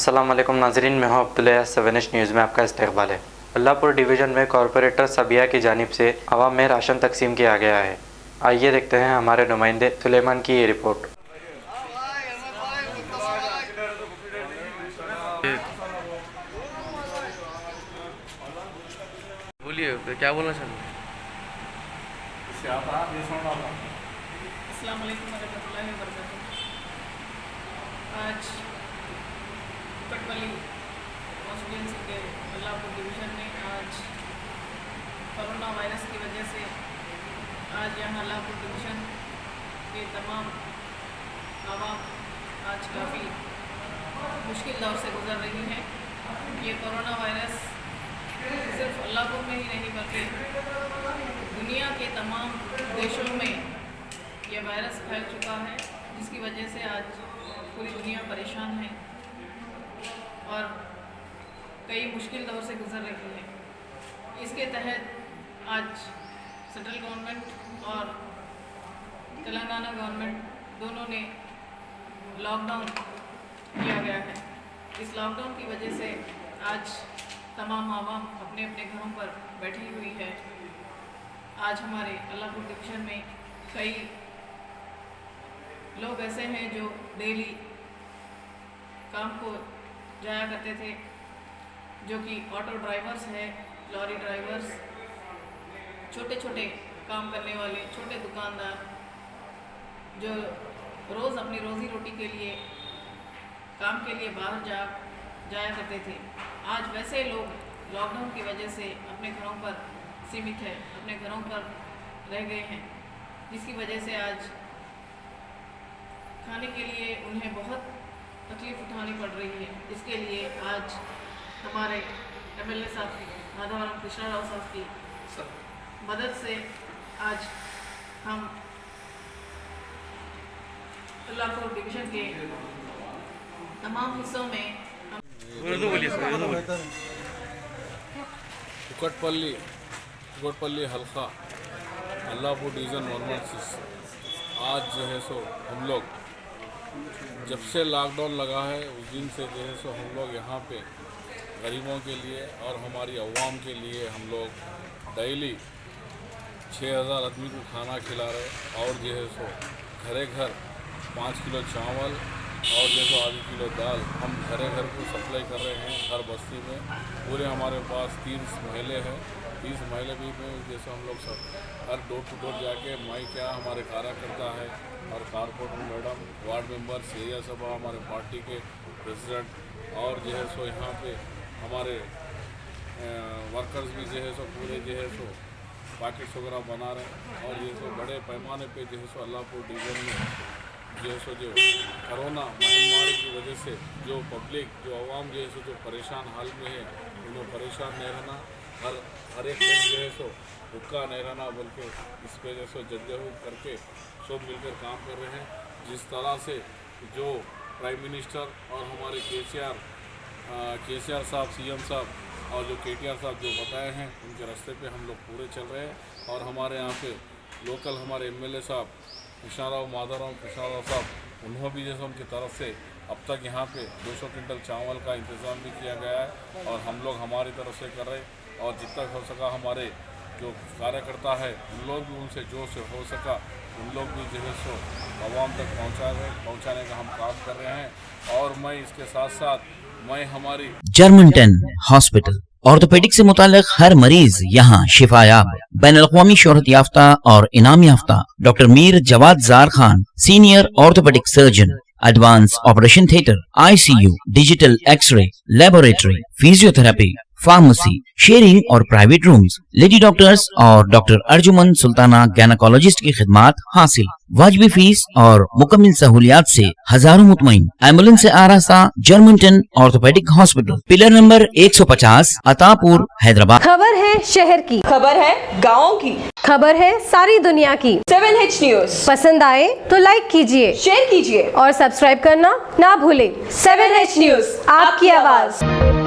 अस्सलाम वालेकुम नाज़रीन, मैं हूं अब्दुल्ला। 7H न्यूज़ में आपका इस्तकबाल है। अल्लाहपुर डिवीज़न में कॉरपोरेटर सबिया की जानिब से आवाम में राशन तकसीम किया गया है। आइए देखते हैं हमारे नुमाइंदे सुलेमान की ये रिपोर्ट। बोलिए, क्या बोलना चाहते हैं? अस्सलाम वालेकुम रहमतुल्लाहि व बरकातुहू। आज कटवली कॉन्स्टिट्यूंसी के अल्लाहपुर डिवीज़न में आज कोरोना वायरस की वजह से आज यहाँ अल्लाहपुर डिवीज़न के तमाम आवाम आज काफ़ी मुश्किल दौर से गुज़र रही है। ये कोरोना वायरस सिर्फ अल्लाहपुर में ही नहीं बल्कि दुनिया के तमाम देशों में यह वायरस फैल चुका है, जिसकी वजह से आज पूरी दुनिया परेशान है और कई मुश्किल दौर से गुज़र रही है। इसके तहत आज सेंट्रल गवर्नमेंट और तेलंगाना गवर्नमेंट दोनों ने लॉकडाउन किया गया है। इस लॉकडाउन की वजह से आज तमाम आवाम अपने अपने घरों पर बैठी हुई है। आज हमारे अल्लाहपुर डिवीज़न में कई लोग ऐसे हैं जो डेली काम को जाया करते थे, जो कि ऑटो ड्राइवर्स हैं, लॉरी ड्राइवर्स, छोटे छोटे काम करने वाले छोटे दुकानदार जो रोज़ अपनी रोज़ी रोटी के लिए काम के लिए बाहर जाया करते थे। आज वैसे लोग लॉकडाउन की वजह से अपने घरों पर सीमित है, अपने घरों पर रह गए हैं, जिसकी वजह से आज खाने के लिए उन्हें बहुत तकलीफ़ उठानी पड़ रही है। इसके लिए आज हमारे MLA साहब माधवराम कृष्णा राव साहब की मदद से आज हम अल्लाहपुर डिवीज़न के तमाम हिस्सों में कुकटपल्ली हल्का अल्लाहपुर डिवीज़न 116 आज जो है सो हम लोग जब से लॉकडाउन लगा है उस दिन से जो है सो हम लोग यहाँ पे गरीबों के लिए और हमारी अवाम के लिए हम लोग डेली 6000 आदमी को खाना खिला रहे और जो है सो घरे घर 5 किलो चावल और जैसे आधी किलो दाल हम घरे घर को सप्लाई कर रहे हैं हर बस्ती में। पूरे हमारे पास 30 महिला हैं, 30 महिला भी में जैसे हम लोग सब हर डोर टू डोर जाके माई क्या हमारे कार्यकर्ता है और corporator madam, ward member, area सभा, हमारे पार्टी के प्रेसिडेंट और जो है सो यहाँ पे हमारे वर्कर्स भी जो है सो पूरे जो है सो पैकेट्स वगैरह बना रहे हैं और ये सो बड़े पैमाने पे जो है सो अल्लाहपुर डिवीज़न में जो है सो जो कोरोना महामारी की वजह से जो पब्लिक जो आवाम जो है सो जो परेशान हाल में है, उन्हें परेशान नहीं रहना, हर एक दिन जो है सो भूखा नहीं रहना, बल्कि इस पर जो सो जद्दोजहद करके सब मिलकर काम कर रहे हैं। जिस तरह से जो प्राइम मिनिस्टर और हमारे केसीआर साहब, CM साहब और जो KTR साहब जो बताए हैं, उनके रास्ते पे हम लोग पूरे चल रहे हैं। और हमारे यहाँ पे लोकल हमारे MLA साहब माधवराम कृष्णा राव साहब, उन्होंने भी जैसे उनकी तरफ से अब तक यहाँ पे 200 क्विंटल चावल का इंतज़ाम भी किया गया है और हम लोग हमारी तरफ से कर रहे हैं। और जितना हो सका हमारे जो कार्यकर्ता है उन लोग भी उनसे जो से हो सका उन लोग भी जो है सो आवाम तक पहुँचाने का हम काम कर रहे हैं। और मैं इसके साथ साथ मैं हमारी जर्मनटन हॉस्पिटल ऑर्थोपेडिक से मुताल्लिक हर मरीज यहाँ शिफायाब। बैनुल-अक़वामी शोहरत याफ्ता और इनाम याफ्ता doctor Mir Jawad Jar Khan, senior orthopaedic surgeon, advance operation theatre, ICU, digital x ray, laboratory, physiotherapy, pharmacy, sharing और प्राइवेट रूम्स, लेडी डॉक्टर्स और डॉक्टर अर्जुमन सुल्ताना गैनाकोलॉजिस्ट की खिदमात हासिल। वाजिबी फीस और मुकम्मल सहूलियात से हजारों मुतमईन। एम्बुलेंस से आरास्ता Germanton orthopaedic hospital, pillar number 150, Attapur, Hyderabad. खबर है शहर की, खबर है गाँव की, खबर है सारी दुनिया की। 7H न्यूज़ पसंद आए तो लाइक कीजिए, शेयर कीजिए और सब्सक्राइब करना ना भूले। 7H न्यूज़, आपकी आवाज।